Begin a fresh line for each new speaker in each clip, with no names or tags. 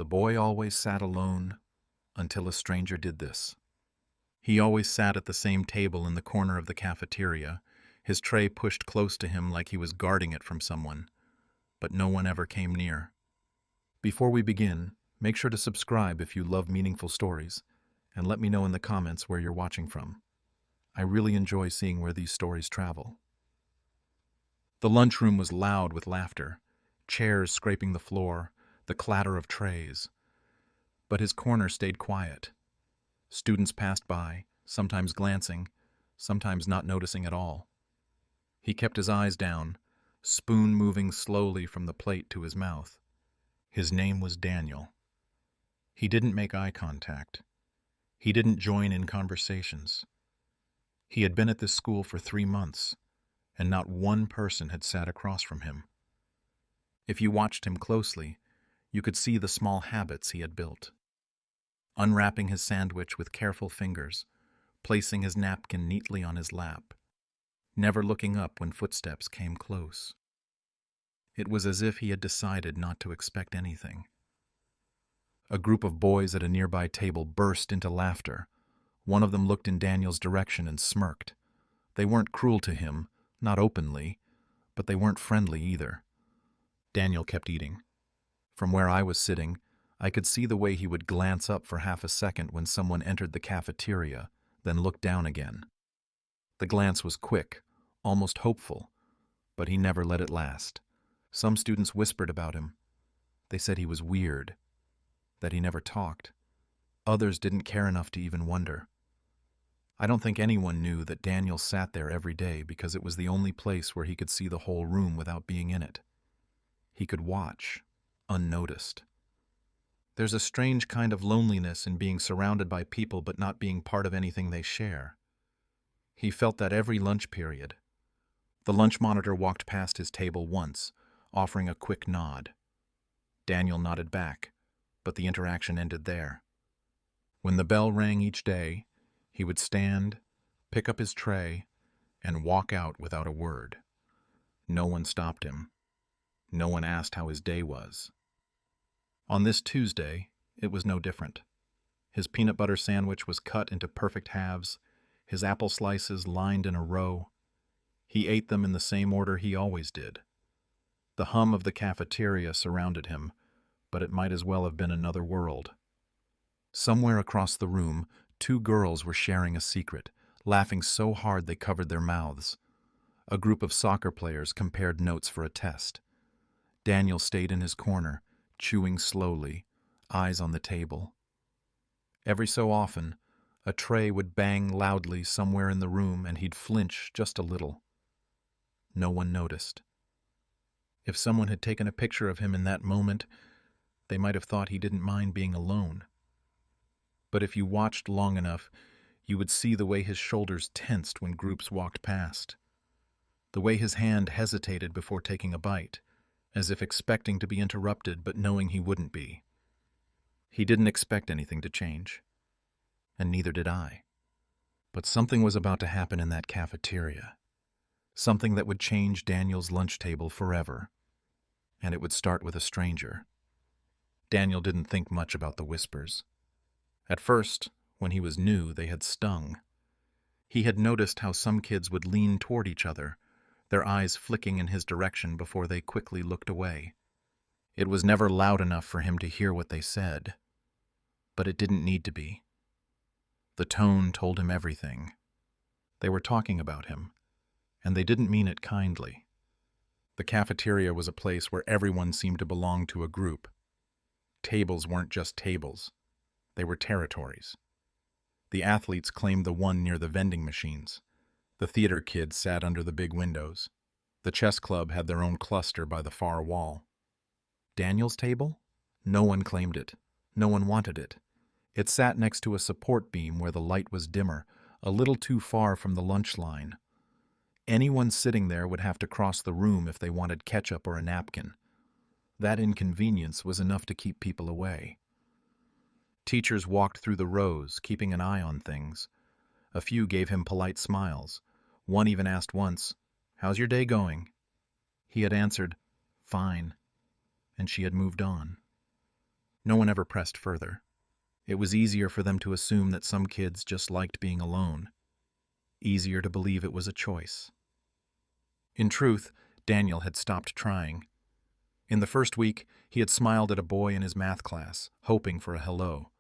The boy always sat alone until a stranger did this. He always sat at the same table in the corner of the cafeteria, his tray pushed close to him like he was guarding it from someone, but no one ever came near. Before we begin, make sure to subscribe if you love meaningful stories, and let me know in the comments where you're watching from. I really enjoy seeing where these stories travel. The lunchroom was loud with laughter, chairs scraping the floor, the clatter of trays. But his corner stayed quiet. Students passed by, sometimes glancing, sometimes not noticing at all. He kept his eyes down, spoon moving slowly from the plate to his mouth. His name was Daniel. He didn't make eye contact. He didn't join in conversations. He had been at this school for 3 months, and not one person had sat across from him. If you watched him closely, you could see the small habits he had built. Unwrapping his sandwich with careful fingers, placing his napkin neatly on his lap, never looking up when footsteps came close. It was as if he had decided not to expect anything. A group of boys at a nearby table burst into laughter. One of them looked in Daniel's direction and smirked. They weren't cruel to him, not openly, but they weren't friendly either. Daniel kept eating. From where I was sitting, I could see the way he would glance up for half a second when someone entered the cafeteria, then look down again. The glance was quick, almost hopeful, but he never let it last. Some students whispered about him. They said he was weird, that he never talked. Others didn't care enough to even wonder. I don't think anyone knew that Daniel sat there every day because it was the only place where he could see the whole room without being in it. He could watch, unnoticed. There's a strange kind of loneliness in being surrounded by people but not being part of anything they share. He felt that every lunch period. The lunch monitor walked past his table once, offering a quick nod. Daniel nodded back, but the interaction ended there. When the bell rang each day, he would stand, pick up his tray, and walk out without a word. No one stopped him. No one asked how his day was. On this Tuesday, it was no different. His peanut butter sandwich was cut into perfect halves, his apple slices lined in a row. He ate them in the same order he always did. The hum of the cafeteria surrounded him, but it might as well have been another world. Somewhere across the room, 2 girls were sharing a secret, laughing so hard they covered their mouths. A group of soccer players compared notes for a test. Daniel stayed in his corner, chewing slowly, eyes on the table. Every so often, a tray would bang loudly somewhere in the room and he'd flinch just a little. No one noticed. If someone had taken a picture of him in that moment, they might have thought he didn't mind being alone. But if you watched long enough, you would see the way his shoulders tensed when groups walked past. The way his hand hesitated before taking a bite, as if expecting to be interrupted but knowing he wouldn't be. He didn't expect anything to change, and neither did I. But something was about to happen in that cafeteria, something that would change Daniel's lunch table forever, and it would start with a stranger. Daniel didn't think much about the whispers. At first, when he was new, they had stung. He had noticed how some kids would lean toward each other, their eyes flicking in his direction before they quickly looked away. It was never loud enough for him to hear what they said, but it didn't need to be. The tone told him everything. They were talking about him, and they didn't mean it kindly. The cafeteria was a place where everyone seemed to belong to a group. Tables weren't just tables. They were territories. The athletes claimed the one near the vending machines. The theater kids sat under the big windows. The chess club had their own cluster by the far wall. Daniel's table? No one claimed it. No one wanted it. It sat next to a support beam where the light was dimmer, a little too far from the lunch line. Anyone sitting there would have to cross the room if they wanted ketchup or a napkin. That inconvenience was enough to keep people away. Teachers walked through the rows, keeping an eye on things. A few gave him polite smiles. One even asked once, "How's your day going?" He had answered, "Fine," and she had moved on. No one ever pressed further. It was easier for them to assume that some kids just liked being alone. Easier to believe it was a choice. In truth, Daniel had stopped trying. In the first week, he had smiled at a boy in his math class, hoping for a hello.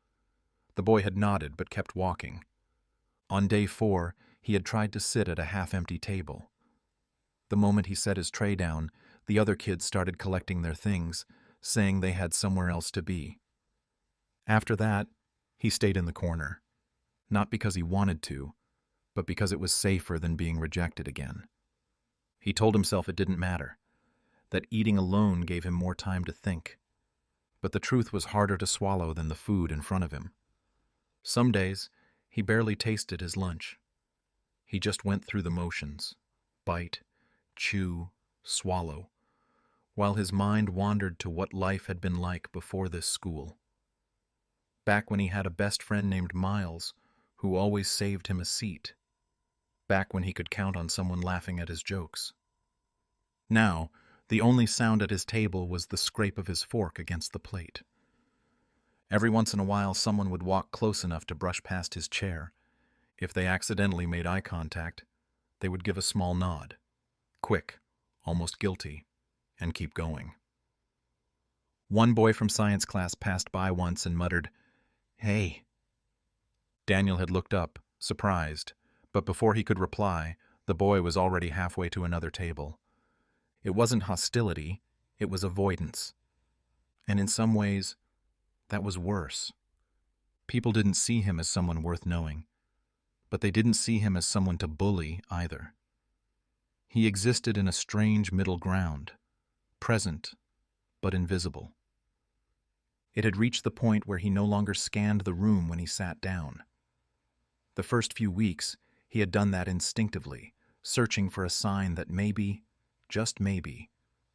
The boy had nodded but kept walking. On day 4, he had tried to sit at a half-empty table. The moment he set his tray down, the other kids started collecting their things, saying they had somewhere else to be. After that, he stayed in the corner, not because he wanted to, but because it was safer than being rejected again. He told himself it didn't matter, that eating alone gave him more time to think. But the truth was harder to swallow than the food in front of him. Some days, he barely tasted his lunch. He just went through the motions, bite, chew, swallow, while his mind wandered to what life had been like before this school. Back when he had a best friend named Miles, who always saved him a seat. Back when he could count on someone laughing at his jokes. Now, the only sound at his table was the scrape of his fork against the plate. Every once in a while, someone would walk close enough to brush past his chair. If they accidentally made eye contact, they would give a small nod. Quick, almost guilty, and keep going. One boy from science class passed by once and muttered, "Hey." Daniel had looked up, surprised, but before he could reply, the boy was already halfway to another table. It wasn't hostility, it was avoidance. And in some ways, that was worse. People didn't see him as someone worth knowing, but they didn't see him as someone to bully either. He existed in a strange middle ground, present but invisible. It had reached the point where he no longer scanned the room when he sat down. The first few weeks, he had done that instinctively, searching for a sign that maybe, just maybe,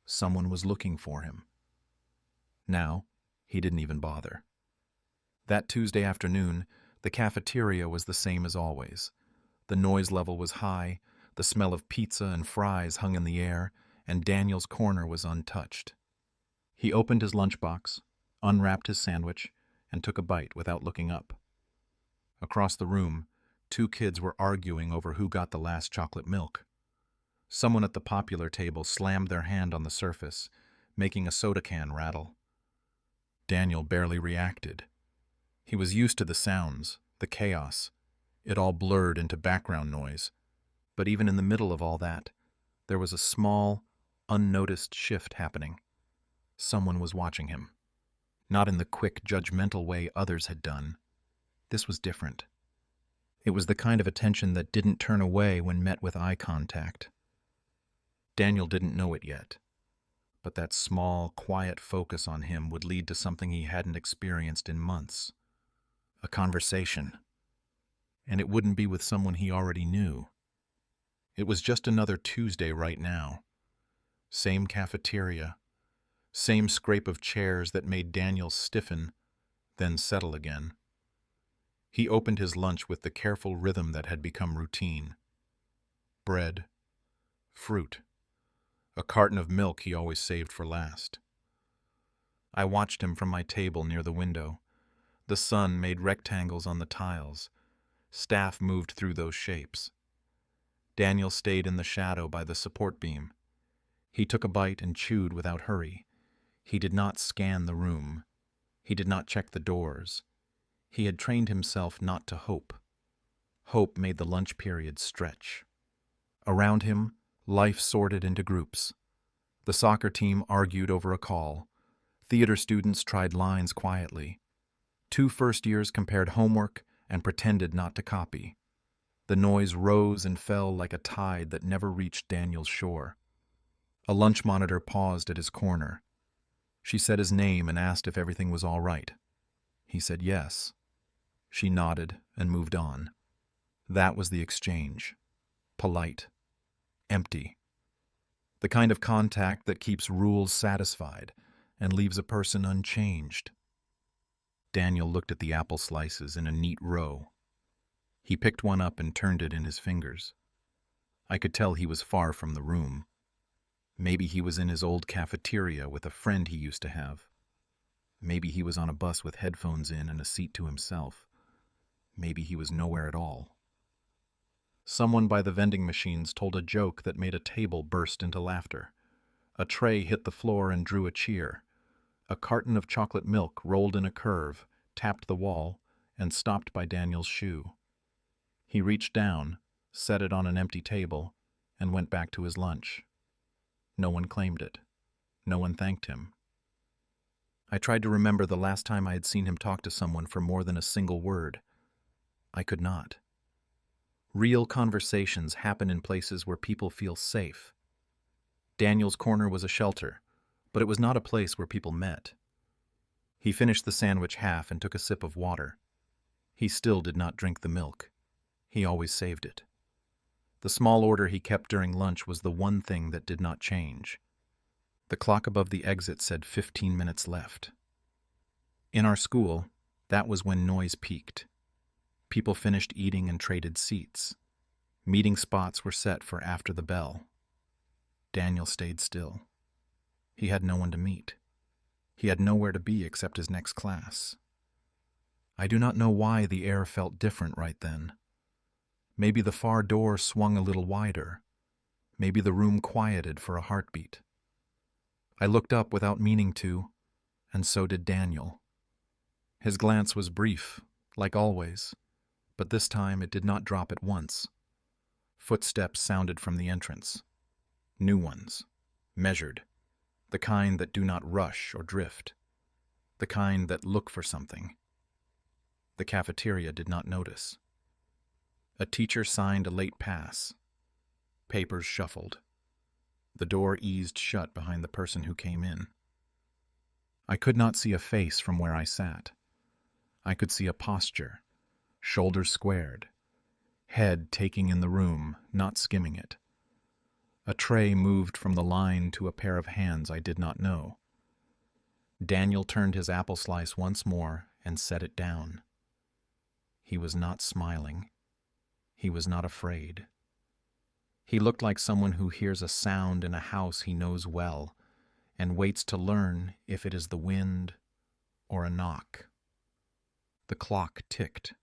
someone was looking for him. Now, he didn't even bother. That Tuesday afternoon, the cafeteria was the same as always. The noise level was high, the smell of pizza and fries hung in the air, and Daniel's corner was untouched. He opened his lunchbox, unwrapped his sandwich, and took a bite without looking up. Across the room, 2 kids were arguing over who got the last chocolate milk. Someone at the popular table slammed their hand on the surface, making a soda can rattle. Daniel barely reacted. He was used to the sounds, the chaos. It all blurred into background noise. But even in the middle of all that, there was a small, unnoticed shift happening. Someone was watching him. Not in the quick, judgmental way others had done. This was different. It was the kind of attention that didn't turn away when met with eye contact. Daniel didn't know it yet, but that small, quiet focus on him would lead to something he hadn't experienced in months. A conversation. And it wouldn't be with someone he already knew. It was just another Tuesday right now. Same cafeteria. Same scrape of chairs that made Daniel stiffen, then settle again. He opened his lunch with the careful rhythm that had become routine. Bread. Fruit. A carton of milk he always saved for last. I watched him from my table near the window. The sun made rectangles on the tiles. Staff moved through those shapes. Daniel stayed in the shadow by the support beam. He took a bite and chewed without hurry. He did not scan the room. He did not check the doors. He had trained himself not to hope. Hope made the lunch period stretch. Around him, life sorted into groups. The soccer team argued over a call. Theater students tried lines quietly. 2 first-years compared homework and pretended not to copy. The noise rose and fell like a tide that never reached Daniel's shore. A lunch monitor paused at his corner. She said his name and asked if everything was all right. He said yes. She nodded and moved on. That was the exchange. Polite. Empty. The kind of contact that keeps rules satisfied and leaves a person unchanged. Daniel looked at the apple slices in a neat row. He picked one up and turned it in his fingers. I could tell he was far from the room. Maybe he was in his old cafeteria with a friend he used to have. Maybe he was on a bus with headphones in and a seat to himself. Maybe he was nowhere at all. Someone by the vending machines told a joke that made a table burst into laughter. A tray hit the floor and drew a cheer. A carton of chocolate milk rolled in a curve, tapped the wall, and stopped by Daniel's shoe. He reached down, set it on an empty table, and went back to his lunch. No one claimed it. No one thanked him. I tried to remember the last time I had seen him talk to someone for more than a single word. I could not. Real conversations happen in places where people feel safe. Daniel's corner was a shelter, but it was not a place where people met. He finished the sandwich half and took a sip of water. He still did not drink the milk. He always saved it. The small order he kept during lunch was the one thing that did not change. The clock above the exit said 15 minutes left. In our school, that was when noise peaked. People finished eating and traded seats. Meeting spots were set for after the bell. Daniel stayed still. He had no one to meet. He had nowhere to be except his next class. I do not know why the air felt different right then. Maybe the far door swung a little wider. Maybe the room quieted for a heartbeat. I looked up without meaning to, and so did Daniel. His glance was brief, like always, but this time it did not drop at once. Footsteps sounded from the entrance. New ones, measured, the kind that do not rush or drift, the kind that look for something. The cafeteria did not notice. A teacher signed a late pass. Papers shuffled. The door eased shut behind the person who came in. I could not see a face from where I sat. I could see a posture, shoulders squared, head taking in the room, not skimming it. A tray moved from the line to a pair of hands I did not know. Daniel turned his apple slice once more and set it down. He was not smiling. He was not afraid. He looked like someone who hears a sound in a house he knows well and waits to learn if it is the wind or a knock. The clock ticked.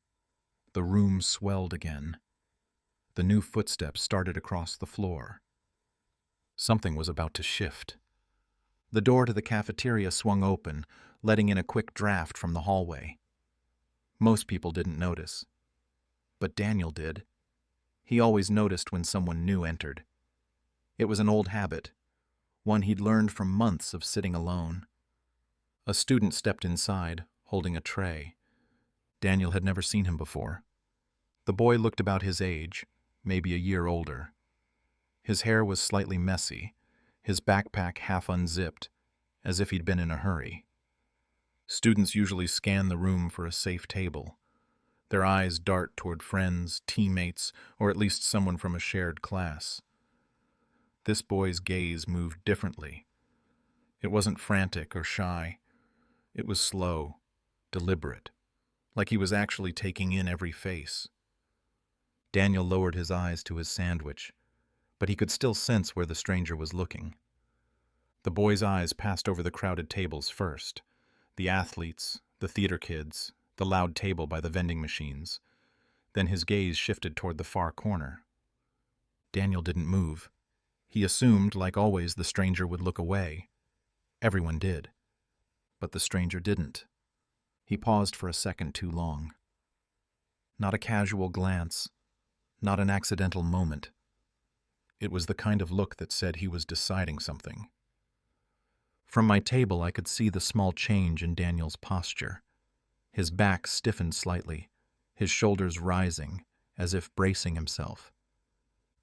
The room swelled again. The new footsteps started across the floor. Something was about to shift. The door to the cafeteria swung open, letting in a quick draft from the hallway. Most people didn't notice. But Daniel did. He always noticed when someone new entered. It was an old habit, one he'd learned from months of sitting alone. A student stepped inside, holding a tray. Daniel had never seen him before. The boy looked about his age, maybe a year older. His hair was slightly messy, his backpack half unzipped, as if he'd been in a hurry. Students usually scan the room for a safe table. Their eyes dart toward friends, teammates, or at least someone from a shared class. This boy's gaze moved differently. It wasn't frantic or shy. It was slow, deliberate, like he was actually taking in every face. Daniel lowered his eyes to his sandwich, but he could still sense where the stranger was looking. The boy's eyes passed over the crowded tables first, the athletes, the theater kids, the loud table by the vending machines. Then his gaze shifted toward the far corner. Daniel didn't move. He assumed, like always, the stranger would look away. Everyone did. But the stranger didn't. He paused for a second too long. Not a casual glance, not an accidental moment. It was the kind of look that said he was deciding something. From my table, I could see the small change in Daniel's posture. His back stiffened slightly, his shoulders rising, as if bracing himself.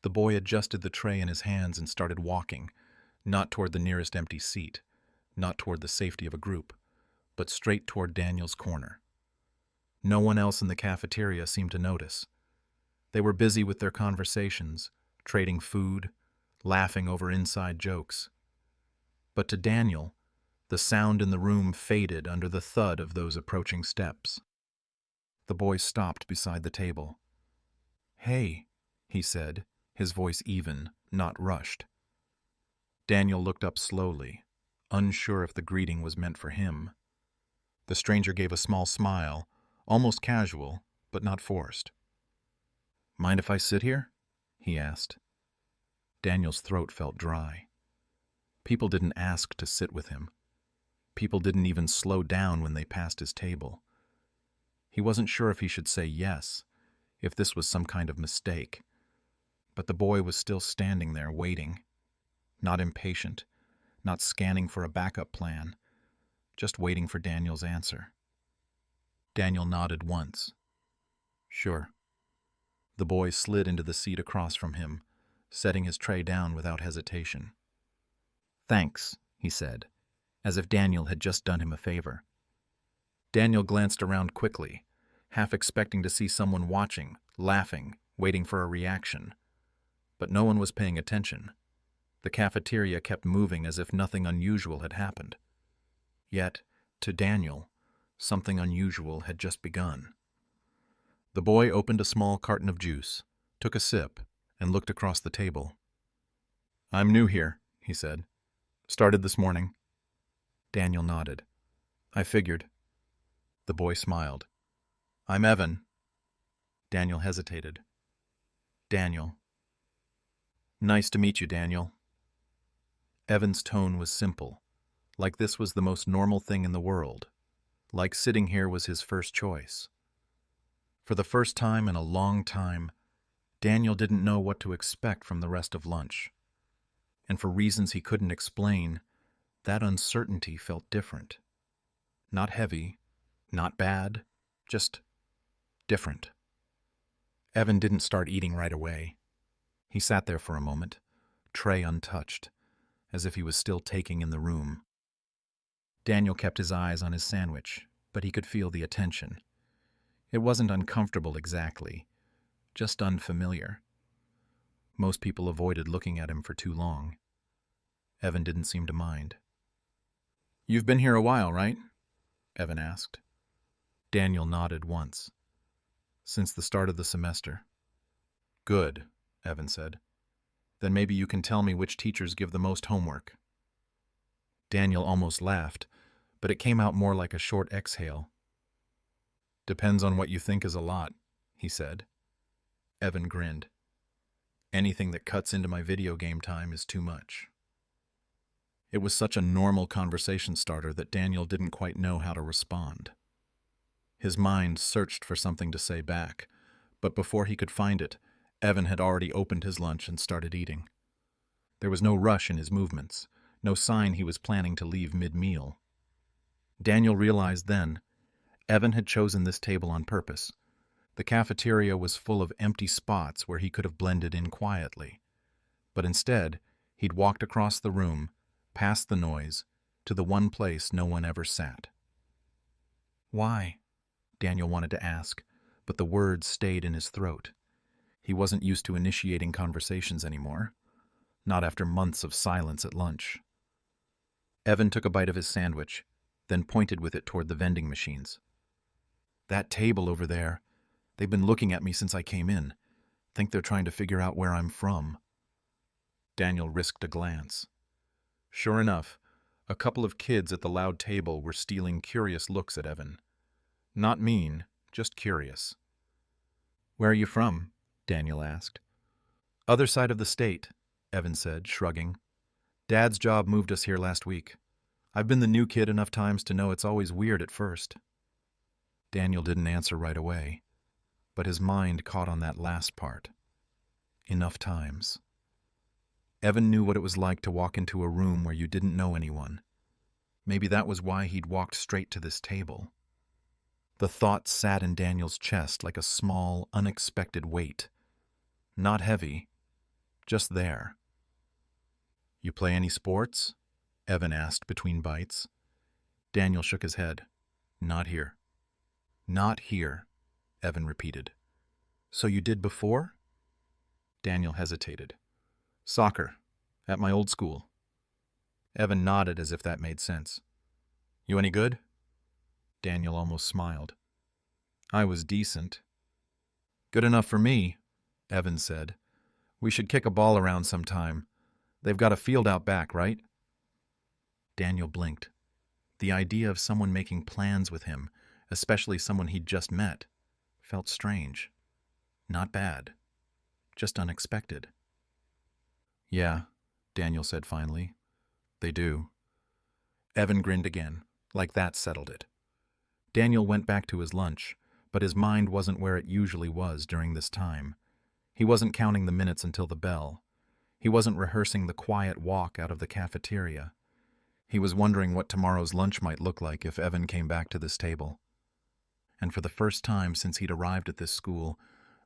The boy adjusted the tray in his hands and started walking, not toward the nearest empty seat, not toward the safety of a group, but straight toward Daniel's corner. No one else in the cafeteria seemed to notice. They were busy with their conversations, trading food, laughing over inside jokes. But to Daniel, the sound in the room faded under the thud of those approaching steps. The boy stopped beside the table. "Hey," he said, his voice even, not rushed. Daniel looked up slowly, unsure if the greeting was meant for him. The stranger gave a small smile, almost casual, but not forced. "Mind if I sit here?" he asked. Daniel's throat felt dry. People didn't ask to sit with him. People didn't even slow down when they passed his table. He wasn't sure if he should say yes, if this was some kind of mistake. But the boy was still standing there waiting, not impatient, not scanning for a backup plan, just waiting for Daniel's answer. Daniel nodded once. "Sure." The boy slid into the seat across from him, setting his tray down without hesitation. "Thanks," he said, as if Daniel had just done him a favor. Daniel glanced around quickly, half expecting to see someone watching, laughing, waiting for a reaction. But no one was paying attention. The cafeteria kept moving as if nothing unusual had happened. Yet, to Daniel, something unusual had just begun. The boy opened a small carton of juice, took a sip, and looked across the table. "I'm new here," he said. "Started this morning." Daniel nodded. "I figured." The boy smiled. "I'm Evan." Daniel hesitated. "Daniel." "Nice to meet you, Daniel." Evan's tone was simple, like this was the most normal thing in the world, like sitting here was his first choice. For the first time in a long time, Daniel didn't know what to expect from the rest of lunch. And for reasons he couldn't explain, that uncertainty felt different. Not heavy, not bad, just different. Evan didn't start eating right away. He sat there for a moment, tray untouched, as if he was still taking in the room. Daniel kept his eyes on his sandwich, but he could feel the attention. It wasn't uncomfortable exactly, just unfamiliar. Most people avoided looking at him for too long. Evan didn't seem to mind. "You've been here a while, right?" Evan asked. Daniel nodded once. "Since the start of the semester." "Good," Evan said. "Then maybe you can tell me which teachers give the most homework." Daniel almost laughed, but it came out more like a short exhale. "Depends on what you think is a lot," he said. Evan grinned. "Anything that cuts into my video game time is too much." It was such a normal conversation starter that Daniel didn't quite know how to respond. His mind searched for something to say back, but before he could find it, Evan had already opened his lunch and started eating. There was no rush in his movements, no sign he was planning to leave mid-meal. Daniel realized then, Evan had chosen this table on purpose. The cafeteria was full of empty spots where he could have blended in quietly. But instead, he'd walked across the room, past the noise, to the one place no one ever sat. "Why?" Daniel wanted to ask, but the words stayed in his throat. He wasn't used to initiating conversations anymore, not after months of silence at lunch. Evan took a bite of his sandwich, then pointed with it toward the vending machines. "That table over there, they've been looking at me since I came in. Think they're trying to figure out where I'm from." Daniel risked a glance. Sure enough, a couple of kids at the loud table were stealing curious looks at Evan. Not mean, just curious. "Where are you from?" Daniel asked. "Other side of the state," Evan said, shrugging. "Dad's job moved us here last week. I've been the new kid enough times to know it's always weird at first." Daniel didn't answer right away, but his mind caught on that last part. Enough times. Evan knew what it was like to walk into a room where you didn't know anyone. Maybe that was why he'd walked straight to this table. The thought sat in Daniel's chest like a small, unexpected weight. Not heavy, just there. "You play any sports?" Evan asked between bites. Daniel shook his head. "Not here." "Not here," Evan repeated. "So you did before?" Daniel hesitated. "Soccer, at my old school." Evan nodded as if that made sense. "You any good?" Daniel almost smiled. "I was decent." "Good enough for me," Evan said. "We should kick a ball around sometime. They've got a field out back, right?" Daniel blinked. The idea of someone making plans with him, especially someone he'd just met, felt strange. Not bad. Just unexpected. "Yeah," Daniel said finally. "They do." Evan grinned again, like that settled it. Daniel went back to his lunch, but his mind wasn't where it usually was during this time. He wasn't counting the minutes until the bell. He wasn't rehearsing the quiet walk out of the cafeteria. He was wondering what tomorrow's lunch might look like if Evan came back to this table. And for the first time since he'd arrived at this school,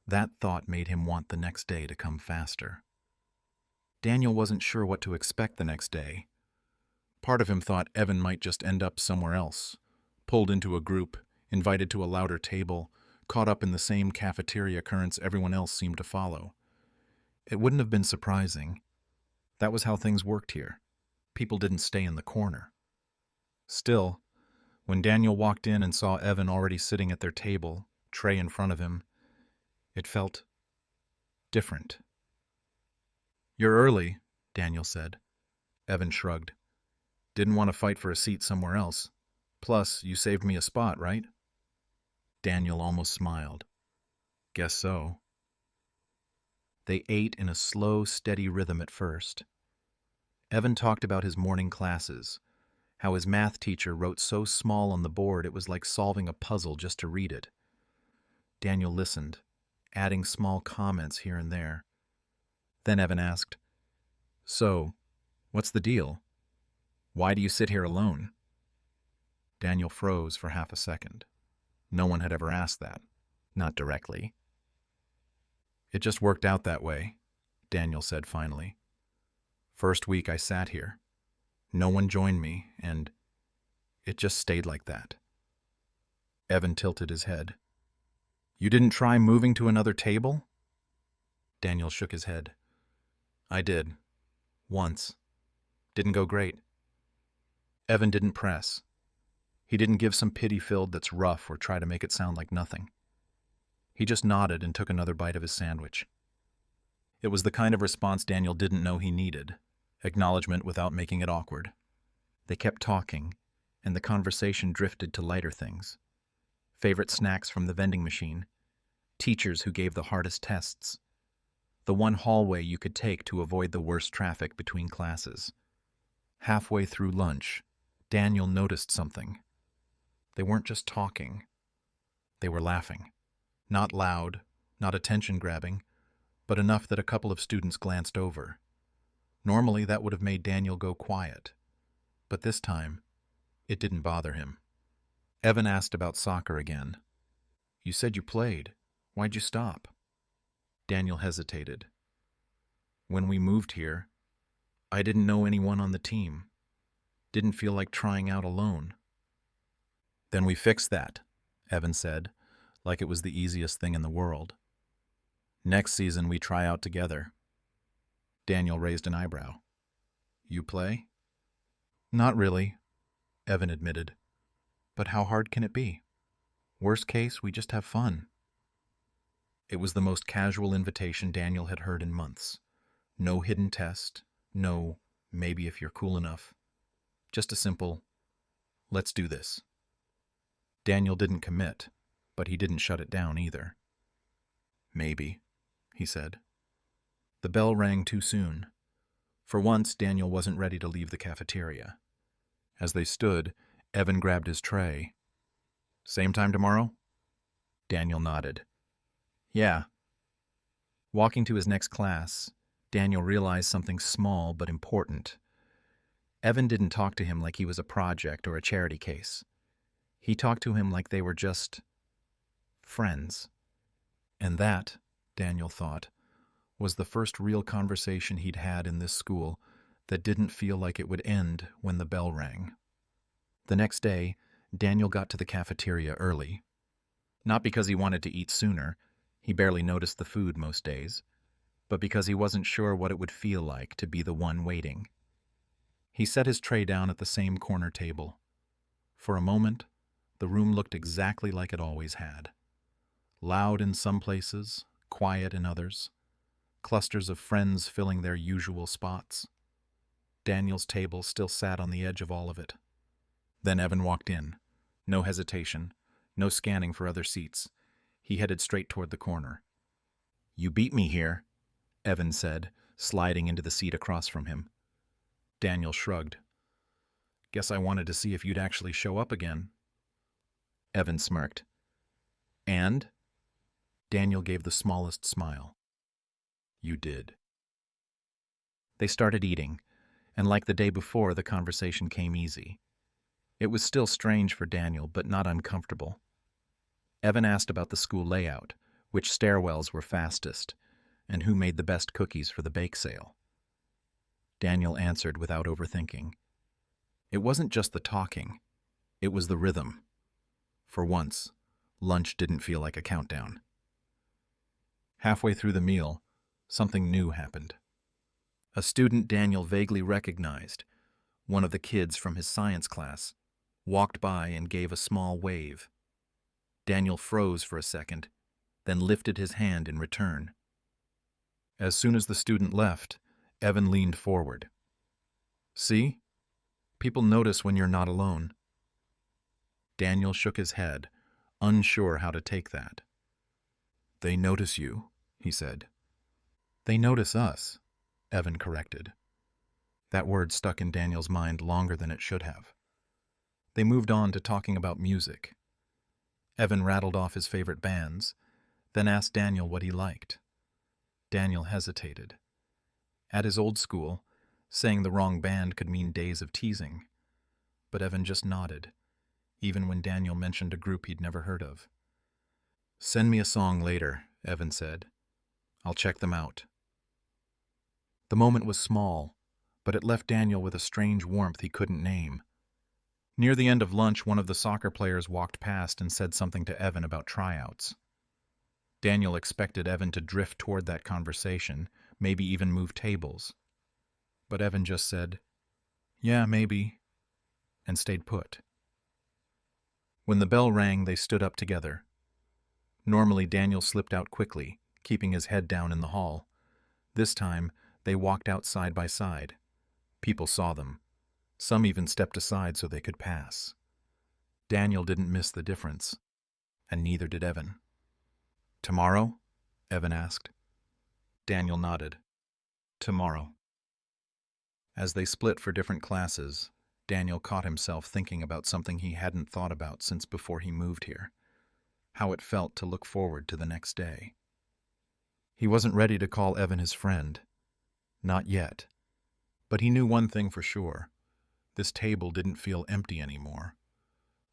that thought made him want the next day to come faster. Daniel wasn't sure what to expect the next day. Part of him thought Evan might just end up somewhere else, pulled into a group, invited to a louder table, caught up in the same cafeteria currents everyone else seemed to follow. It wouldn't have been surprising. That was how things worked here. People didn't stay in the corner. Still, when Daniel walked in and saw Evan already sitting at their table, tray in front of him, it felt different. "You're early," Daniel said. Evan shrugged. "Didn't want to fight for a seat somewhere else. Plus, you saved me a spot, right?" Daniel almost smiled. "Guess so." They ate in a slow, steady rhythm at first. Evan talked about his morning classes, how his math teacher wrote so small on the board it was like solving a puzzle just to read it. Daniel listened, adding small comments here and there. Then Evan asked, "So, what's the deal? Why do you sit here alone?" Daniel froze for half a second. No one had ever asked that. Not directly. "It just worked out that way," Daniel said finally. "First week I sat here. No one joined me, and it just stayed like that." Evan tilted his head. "You didn't try moving to another table?" Daniel shook his head. "I did. Once. Didn't go great." Evan didn't press. He didn't give some pity-filled "that's rough" or try to make it sound like nothing. He just nodded and took another bite of his sandwich. It was the kind of response Daniel didn't know he needed, acknowledgement without making it awkward. They kept talking, and the conversation drifted to lighter things. Favorite snacks from the vending machine, teachers who gave the hardest tests, the one hallway you could take to avoid the worst traffic between classes. Halfway through lunch, Daniel noticed something. They weren't just talking. They were laughing. Not loud, not attention-grabbing, but enough that a couple of students glanced over. Normally, that would have made Daniel go quiet. But this time, it didn't bother him. Evan asked about soccer again. "You said you played. Why'd you stop?" Daniel hesitated. "When we moved here, I didn't know anyone on the team. Didn't feel like trying out alone." "Then we fixed that," Evan said, like it was the easiest thing in the world. "Next season we try out together." Daniel raised an eyebrow. "You play?" "Not really," Evan admitted. "But how hard can it be? Worst case, we just have fun." It was the most casual invitation Daniel had heard in months. No hidden test, no "maybe if you're cool enough." Just a simple, "let's do this." Daniel didn't commit, but he didn't shut it down either. "Maybe," he said. The bell rang too soon. For once, Daniel wasn't ready to leave the cafeteria. As they stood, Evan grabbed his tray. "Same time tomorrow?" Daniel nodded. "Yeah." Walking to his next class, Daniel realized something small but important. Evan didn't talk to him like he was a project or a charity case. He talked to him like they were just friends. And that, Daniel thought, was the first real conversation he'd had in this school that didn't feel like it would end when the bell rang. The next day, Daniel got to the cafeteria early. Not because he wanted to eat sooner, he barely noticed the food most days, but because he wasn't sure what it would feel like to be the one waiting. He set his tray down at the same corner table. For a moment, the room looked exactly like it always had. Loud in some places, quiet in others. Clusters of friends filling their usual spots. Daniel's table still sat on the edge of all of it. Then Evan walked in. No hesitation, no scanning for other seats. He headed straight toward the corner. "You beat me here," Evan said, sliding into the seat across from him. Daniel shrugged. "Guess I wanted to see if you'd actually show up again." Evan smirked. "And?" Daniel gave the smallest smile. "You did." They started eating, and like the day before, the conversation came easy. It was still strange for Daniel, but not uncomfortable. Evan asked about the school layout, which stairwells were fastest, and who made the best cookies for the bake sale. Daniel answered without overthinking. It wasn't just the talking, it was the rhythm. For once, lunch didn't feel like a countdown. Halfway through the meal, something new happened. A student Daniel vaguely recognized, one of the kids from his science class, walked by and gave a small wave. Daniel froze for a second, then lifted his hand in return. As soon as the student left, Evan leaned forward. "See? People notice when you're not alone." Daniel shook his head, unsure how to take that. "They notice you," he said. "They notice us," Evan corrected. That word stuck in Daniel's mind longer than it should have. They moved on to talking about music. Evan rattled off his favorite bands, then asked Daniel what he liked. Daniel hesitated. At his old school, saying the wrong band could mean days of teasing. But Evan just nodded, even when Daniel mentioned a group he'd never heard of. "Send me a song later," Evan said. "I'll check them out." The moment was small, but it left Daniel with a strange warmth he couldn't name. Near the end of lunch, one of the soccer players walked past and said something to Evan about tryouts. Daniel expected Evan to drift toward that conversation, maybe even move tables. But Evan just said, "Yeah, maybe," and stayed put. When the bell rang, they stood up together. Normally, Daniel slipped out quickly, keeping his head down in the hall. This time, they walked out side by side. People saw them. Some even stepped aside so they could pass. Daniel didn't miss the difference, and neither did Evan. "Tomorrow?" Evan asked. Daniel nodded. "Tomorrow." As they split for different classes, Daniel caught himself thinking about something he hadn't thought about since before he moved here. How it felt to look forward to the next day. He wasn't ready to call Evan his friend. Not yet. But he knew one thing for sure. This table didn't feel empty anymore.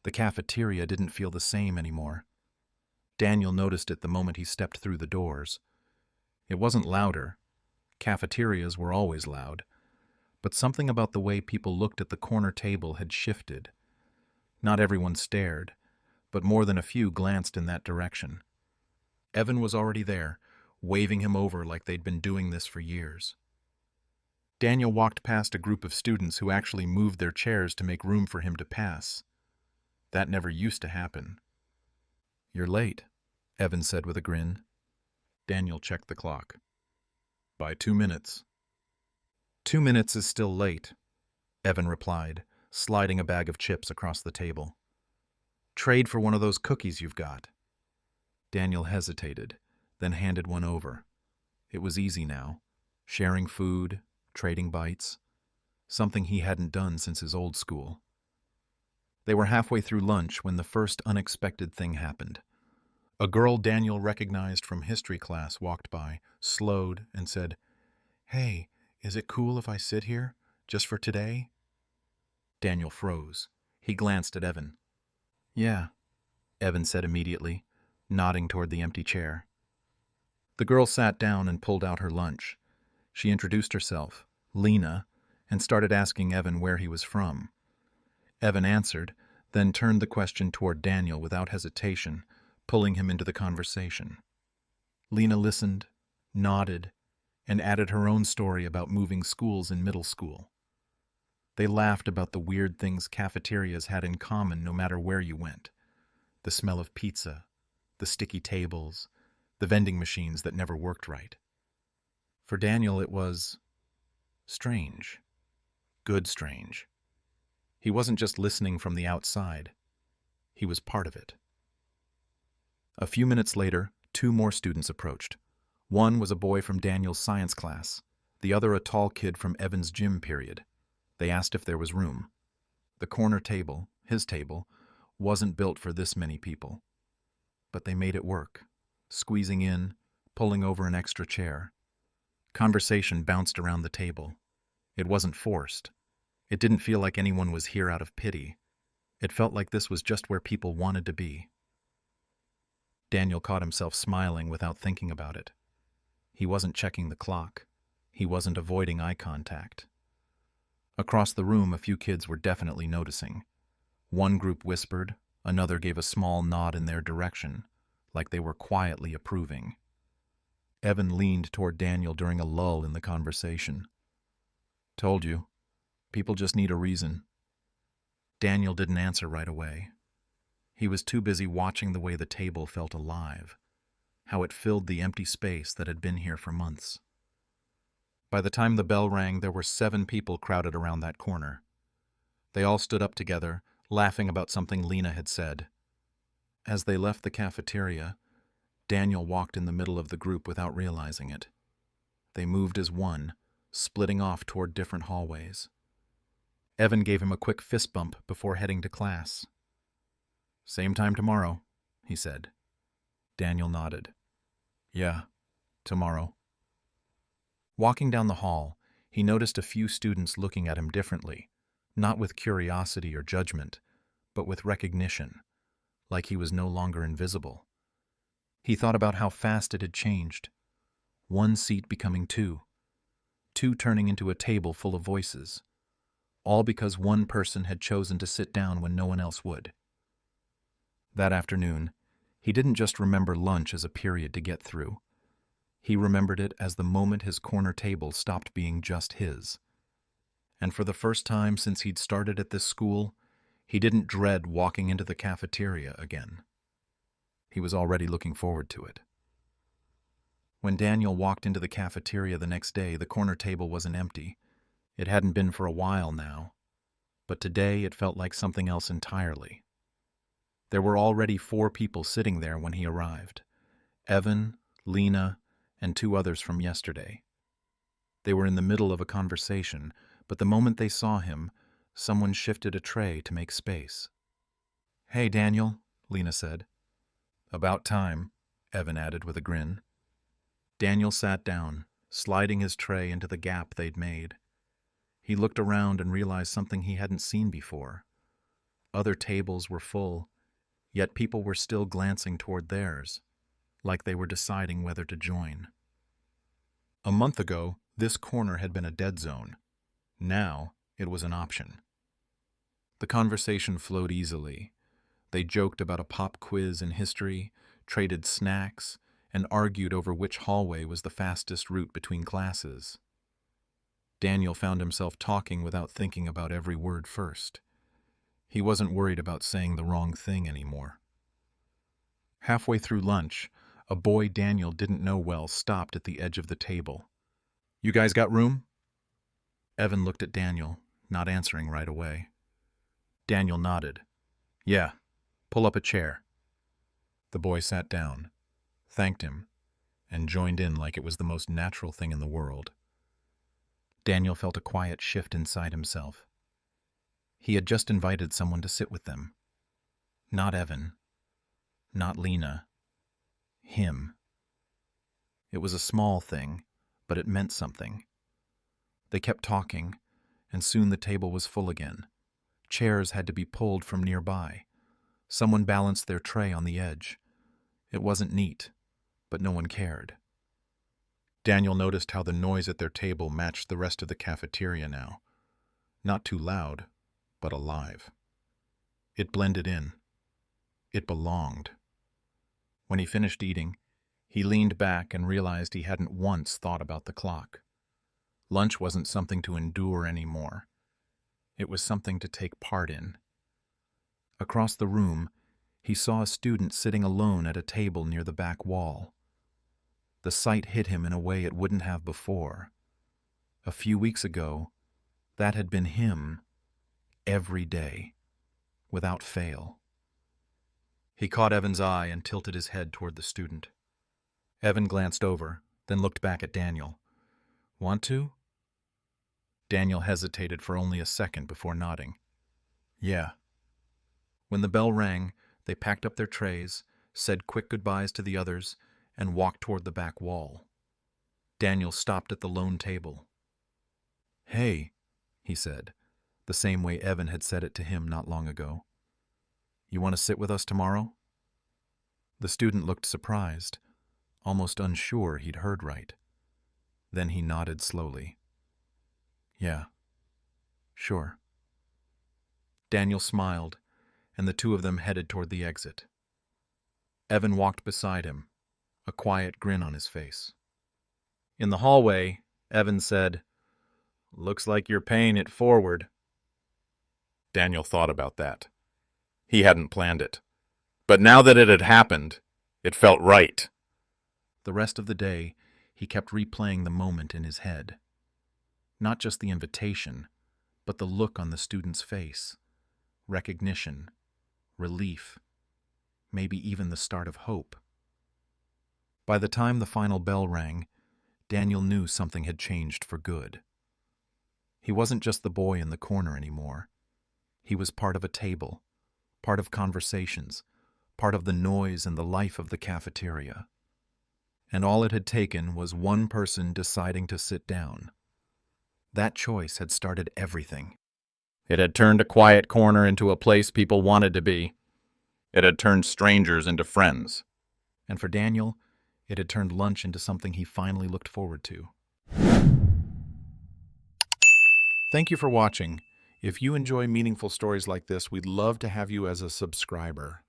The cafeteria didn't feel the same anymore. Daniel noticed it the moment he stepped through the doors. It wasn't louder. Cafeterias were always loud. But something about the way people looked at the corner table had shifted. Not everyone stared, but more than a few glanced in that direction. Evan was already there, waving him over like they'd been doing this for years. Daniel walked past a group of students who actually moved their chairs to make room for him to pass. That never used to happen. "You're late," Evan said with a grin. Daniel checked the clock. "By 2 minutes." 2 minutes is still late," Evan replied, sliding a bag of chips across the table. "Trade for one of those cookies you've got." Daniel hesitated, then handed one over. It was easy now, sharing food, trading bites, something he hadn't done since his old school. They were halfway through lunch when the first unexpected thing happened. A girl Daniel recognized from history class walked by, slowed, and said, "Hey, is it cool if I sit here, just for today?" Daniel froze. He glanced at Evan. "Yeah," Evan said immediately, nodding toward the empty chair. The girl sat down and pulled out her lunch. She introduced herself, Lena, and started asking Evan where he was from. Evan answered, then turned the question toward Daniel without hesitation, pulling him into the conversation. Lena listened, nodded, and added her own story about moving schools in middle school. They laughed about the weird things cafeterias had in common no matter where you went. The smell of pizza, the sticky tables, the vending machines that never worked right. For Daniel, it was strange. Good strange. He wasn't just listening from the outside. He was part of it. A few minutes later, 2 more students approached. One was a boy from Daniel's science class, the other a tall kid from Evan's gym period. They asked if there was room. The corner table, his table, wasn't built for this many people. But they made it work, squeezing in, pulling over an extra chair. Conversation bounced around the table. It wasn't forced. It didn't feel like anyone was here out of pity. It felt like this was just where people wanted to be. Daniel caught himself smiling without thinking about it. He wasn't checking the clock. He wasn't avoiding eye contact. Across the room, a few kids were definitely noticing. One group whispered, another gave a small nod in their direction, like they were quietly approving. Evan leaned toward Daniel during a lull in the conversation. "Told you. People just need a reason." Daniel didn't answer right away. He was too busy watching the way the table felt alive, how it filled the empty space that had been here for months. By the time the bell rang, there were 7 people crowded around that corner. They all stood up together, laughing about something Lena had said. As they left the cafeteria, Daniel walked in the middle of the group without realizing it. They moved as one, splitting off toward different hallways. Evan gave him a quick fist bump before heading to class. "Same time tomorrow," he said. Daniel nodded. "Yeah, tomorrow." Walking down the hall, he noticed a few students looking at him differently, not with curiosity or judgment, but with recognition, like he was no longer invisible. He thought about how fast it had changed. 1 seat becoming 2, 2 turning into a table full of voices, all because one person had chosen to sit down when no one else would. That afternoon, he didn't just remember lunch as a period to get through. He remembered it as the moment his corner table stopped being just his. And for the first time since he'd started at this school, he didn't dread walking into the cafeteria again. He was already looking forward to it. When Daniel walked into the cafeteria the next day, the corner table wasn't empty. It hadn't been for a while now, but today it felt like something else entirely. There were already 4 people sitting there when he arrived: Evan, Lena, and 2 others from yesterday. They were in the middle of a conversation, but the moment they saw him, someone shifted a tray to make space. "Hey, Daniel," Lena said. "About time," Evan added with a grin. Daniel sat down, sliding his tray into the gap they'd made. He looked around and realized something he hadn't seen before. Other tables were full, yet people were still glancing toward theirs, like they were deciding whether to join. A month ago, this corner had been a dead zone. Now, it was an option. The conversation flowed easily. They joked about a pop quiz in history, traded snacks, and argued over which hallway was the fastest route between classes. Daniel found himself talking without thinking about every word first. He wasn't worried about saying the wrong thing anymore. Halfway through lunch, a boy Daniel didn't know well stopped at the edge of the table. "You guys got room?" Evan looked at Daniel, not answering right away. Daniel nodded. "Yeah, pull up a chair." The boy sat down, thanked him, and joined in like it was the most natural thing in the world. Daniel felt a quiet shift inside himself. He had just invited someone to sit with them. Not Evan. Not Lena. Him. It was a small thing, but it meant something. They kept talking, and soon the table was full again. Chairs had to be pulled from nearby. Someone balanced their tray on the edge. It wasn't neat, but no one cared. Daniel noticed how the noise at their table matched the rest of the cafeteria now. Not too loud, but alive. It blended in. It belonged. When he finished eating, he leaned back and realized he hadn't once thought about the clock. Lunch wasn't something to endure anymore. It was something to take part in. Across the room, he saw a student sitting alone at a table near the back wall. The sight hit him in a way it wouldn't have before. A few weeks ago, that had been him, every day, without fail. He caught Evan's eye and tilted his head toward the student. Evan glanced over, then looked back at Daniel. Want to? Daniel hesitated for only a second before nodding. Yeah. When the bell rang, they packed up their trays, said quick goodbyes to the others, and walked toward the back wall. Daniel stopped at the lone table. Hey, he said, the same way Evan had said it to him not long ago. You want to sit with us tomorrow? The student looked surprised, almost unsure he'd heard right. Then he nodded slowly. Yeah, sure. Daniel smiled, and the two of them headed toward the exit. Evan walked beside him, a quiet grin on his face. In the hallway, Evan said, "Looks like you're paying it forward." Daniel thought about that. He hadn't planned it. But now that it had happened, it felt right. The rest of the day, he kept replaying the moment in his head. Not just the invitation, but the look on the student's face. Recognition, relief, maybe even the start of hope. By the time the final bell rang, Daniel knew something had changed for good. He wasn't just the boy in the corner anymore. He was part of a table, part of conversations, part of the noise and the life of the cafeteria. And all it had taken was one person deciding to sit down. That choice had started everything. It had turned a quiet corner into a place people wanted to be. It had turned strangers into friends. And for Daniel, it had turned lunch into something he finally looked forward to. Thank you for watching. If you enjoy meaningful stories like this, we'd love to have you as a subscriber.